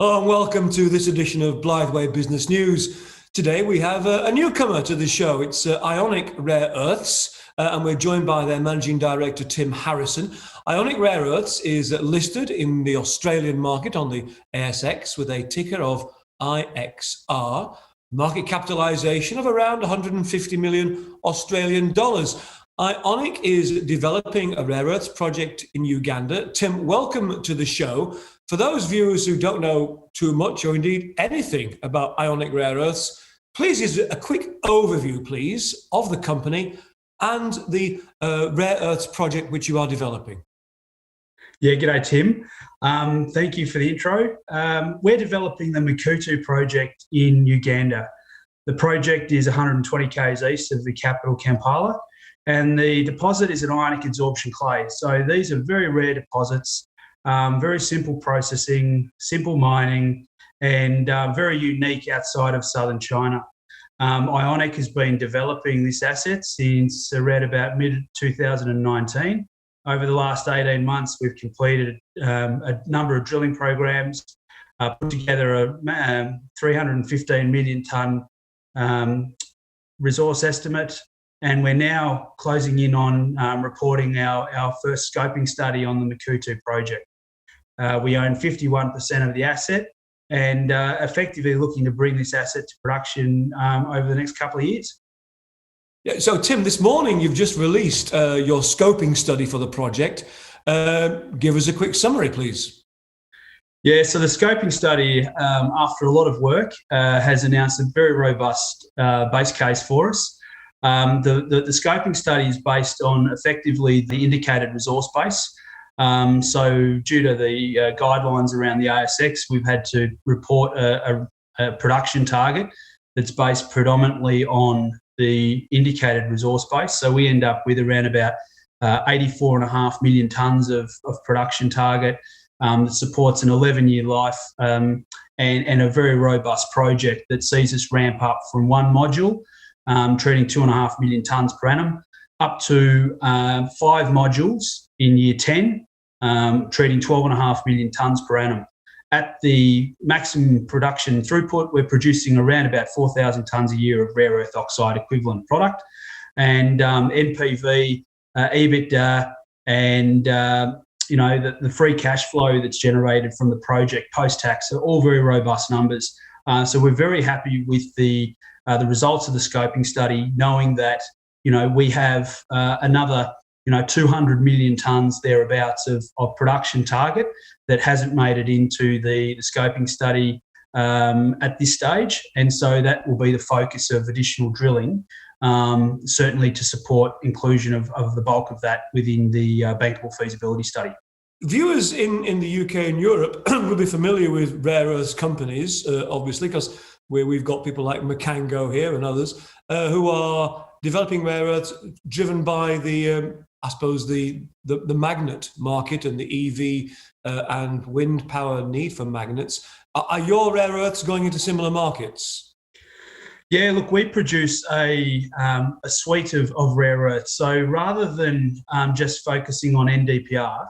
Hello and welcome to this edition of Blytheway Business News. Today we have a newcomer to the show. It's Ionic Rare Earths, and we're joined by their Managing Director, Tim Harrison. Ionic Rare Earths is listed in the Australian market on the ASX with a ticker of IXR, market capitalisation of around 150 million Australian dollars. Ionic is developing a rare earths project in Uganda. Tim, welcome to the show. For those viewers who don't know too much or indeed anything about Ionic Rare Earths, please give a quick overview, please, of the company and the rare earths project which you are developing. Yeah, g'day, Tim. Thank you for the intro. We're developing the Makutu project in Uganda. The project is 120 k's east of the capital, Kampala, and the deposit is an ionic adsorption clay. So these are very rare deposits, very simple processing, simple mining, and very unique outside of southern China. Ionic has been developing this asset since around about mid-2019. Over the last 18 months, we've completed a number of drilling programs, put together a 315 million tonne resource estimate, and we're now closing in on reporting our first scoping study on the Makutu project. We own 51% of the asset and effectively looking to bring this asset to production over the next couple of years. Yeah, so Tim, this morning you've just released your scoping study for the project. Give us a quick summary, please. Yeah, so the scoping study, after a lot of work, has announced a very robust base case for us. The scoping study is based on effectively the indicated resource base. So due to the guidelines around the ASX, we've had to report a production target that's based predominantly on the indicated resource base. So we end up with around about 84.5 million tonnes of production target that supports an 11-year life and a very robust project that sees us ramp up from one module, treating 2.5 million tonnes per annum, up to 5 modules in year 10, treating 12.5 million tonnes per annum. At the maximum production throughput, we're producing around about 4,000 tonnes a year of rare earth oxide equivalent product, and NPV, EBITDA, and the free cash flow that's generated from the project post-tax are all very robust numbers. So we're very happy with the results of the scoping study, knowing that we have another 200 million tonnes thereabouts of production target that hasn't made it into the scoping study at this stage. And so that will be the focus of additional drilling, certainly to support inclusion of the bulk of that within the bankable feasibility study. Viewers in the UK and Europe will be familiar with rare earths companies, obviously, because we've got people like Makango here and others who are developing rare earths driven by the magnet market and the EV and wind power need for magnets. Are your rare earths going into similar markets? Yeah, look, we produce a suite of rare earths. So rather than just focusing on NdPr,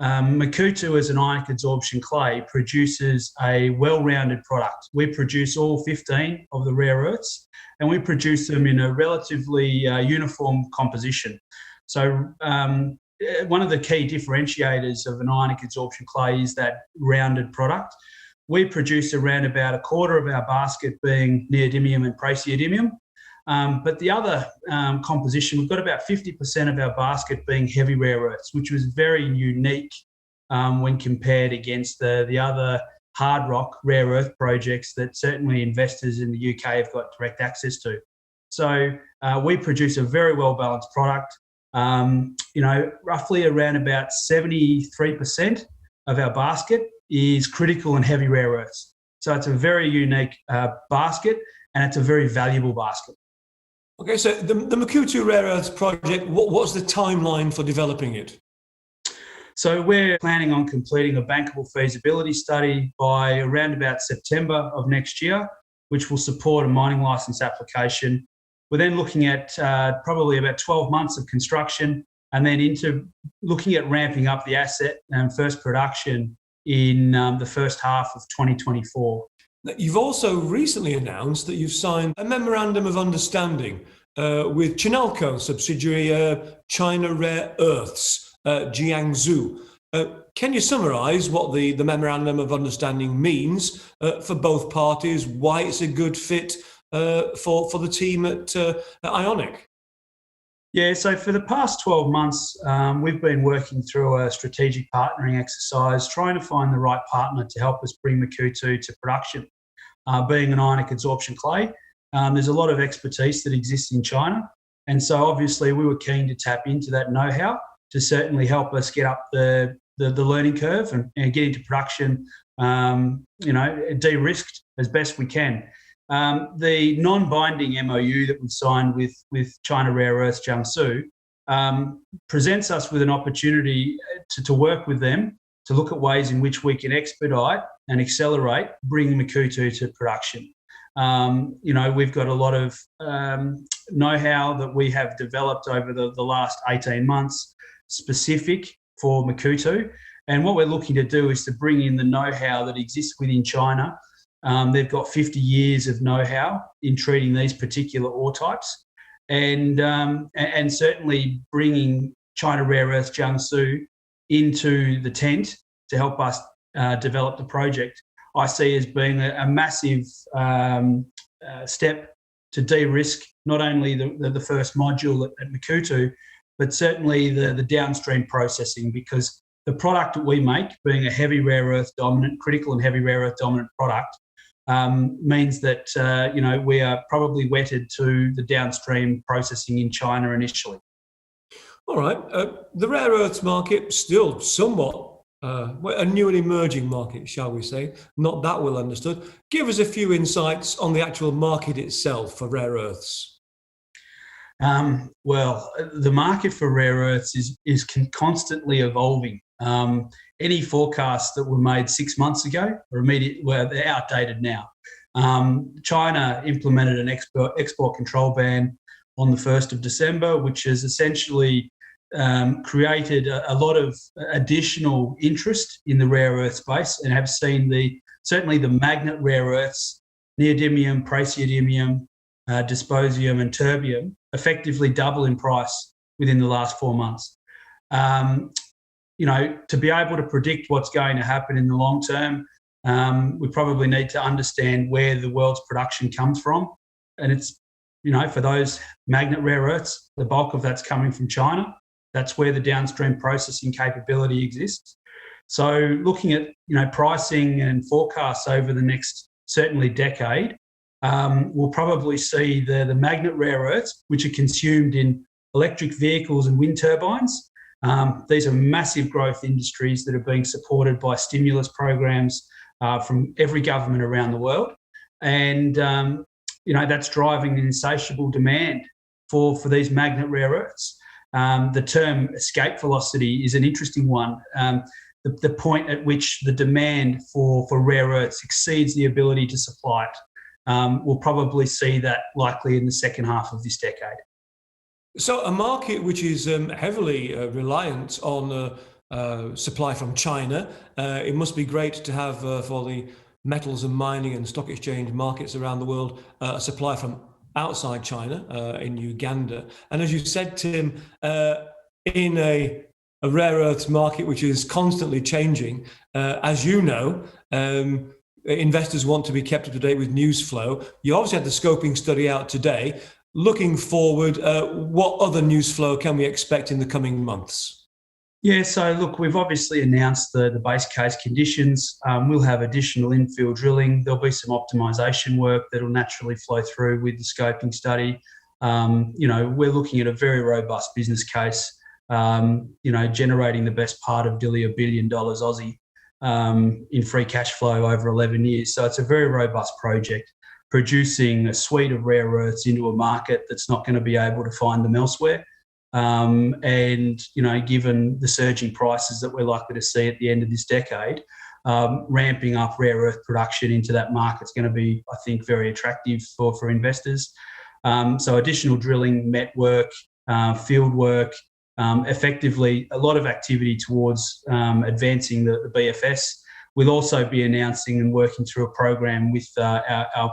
Makutu, as an ionic adsorption clay, produces a well-rounded product. We produce all 15 of the rare earths, and we produce them in a relatively uniform composition. So one of the key differentiators of an ionic adsorption clay is that rounded product. We produce around about a quarter of our basket being neodymium and praseodymium. But the other composition, we've got about 50% of our basket being heavy rare earths, which was very unique when compared against the other hard rock rare earth projects that certainly investors in the UK have got direct access to. So we produce a very well-balanced product. Roughly around about 73% of our basket is critical and heavy rare earths. So it's a very unique basket, and it's a very valuable basket. Okay, so the Makutu Rare Earths project, what's the timeline for developing it? So we're planning on completing a bankable feasibility study by around about September of next year, which will support a mining licence application. We're then looking at probably about 12 months of construction, and then into looking at ramping up the asset and first production in the first half of 2024. You've also recently announced that you've signed a memorandum of understanding with Chinalco subsidiary China Rare Earths, Jiangsu. Can you summarise what the memorandum of understanding means for both parties, why it's a good fit for the team at Ionic? Yeah, so for the past 12 months, we've been working through a strategic partnering exercise, trying to find the right partner to help us bring Makuutu to production. Being an ionic adsorption clay, there's a lot of expertise that exists in China. And so obviously we were keen to tap into that know-how to certainly help us get up the learning curve and get into production, de-risked as best we can. The non-binding MOU that we've signed with China Rare Earths Jiangsu presents us with an opportunity to work with them to look at ways in which we can expedite and accelerate bringing Makuutu to production. We've got a lot of know-how that we have developed over the last 18 months specific for Makuutu. And what we're looking to do is to bring in the know-how that exists within China. They've got 50 years of know-how in treating these particular ore types, and certainly bringing China Rare Earths Jiangsu into the tent to help us develop the project, I see as being a massive step to de-risk not only the first module at Makuutu, but certainly the downstream processing, because the product that we make, being a heavy rare earth dominant, critical and heavy rare earth dominant product, means that we are probably wedded to the downstream processing in China initially. All right. The rare earths market still somewhat a new and emerging market, shall we say, not that well understood. Give us a few insights on the actual market itself for rare earths. Well, the market for rare earths is constantly evolving. Any forecasts that were made 6 months ago they're outdated now. China implemented an export control ban on the 1st of December, which has essentially created a lot of additional interest in the rare earth space, and have seen certainly the magnet rare earths, neodymium, praseodymium, dysprosium and terbium effectively double in price within the last 4 months. To be able to predict what's going to happen in the long term, we probably need to understand where the world's production comes from. And it's, for those magnet rare earths, the bulk of that's coming from China. That's where the downstream processing capability exists. So looking at, pricing and forecasts over the next certainly decade, we'll probably see the magnet rare earths, which are consumed in electric vehicles and wind turbines. These are massive growth industries that are being supported by stimulus programs from every government around the world. And, that's driving an insatiable demand for these magnet rare earths. The term escape velocity is an interesting one. The point at which the demand for rare earths exceeds the ability to supply it. We'll probably see that likely in the second half of this decade. So a market which is heavily reliant on supply from China, it must be great to have for the metals and mining and stock exchange markets around the world, a supply from outside China in Uganda. And as you said, Tim, in a rare earths market which is constantly changing, as you know, investors want to be kept up to date with Newsflow. You obviously had the scoping study out today. Looking forward, what other Newsflow can we expect in the coming months? Yeah, so look, we've obviously announced the base case conditions. We'll have additional infill drilling. There'll be some optimisation work that'll naturally flow through with the scoping study. We're looking at a very robust business case, generating the best part of nearly $1 billion Aussie in free cash flow over 11 years. So it's a very robust project, producing a suite of rare earths into a market that's not going to be able to find them elsewhere. Given the surging prices that we're likely to see at the end of this decade, ramping up rare earth production into that market is going to be, I think, very attractive for investors. So additional drilling, met work, field work, effectively a lot of activity towards advancing the BFS. we'll also be announcing and working through a program with with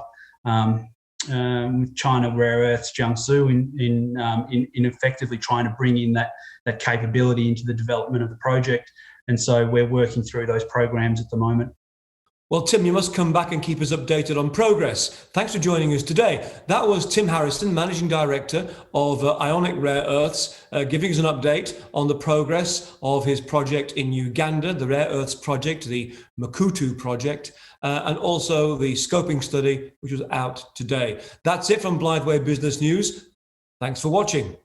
China Rare Earths Jiangsu in effectively trying to bring in that capability into the development of the project. And so we're working through those programs at the moment. Well, Tim, you must come back and keep us updated on progress. Thanks for joining us today. That was Tim Harrison, Managing Director of Ionic Rare Earths, giving us an update on the progress of his project in Uganda, the Rare Earths project, the Makutu project, and also the scoping study, which was out today. That's it from Blytheway Business News. Thanks for watching.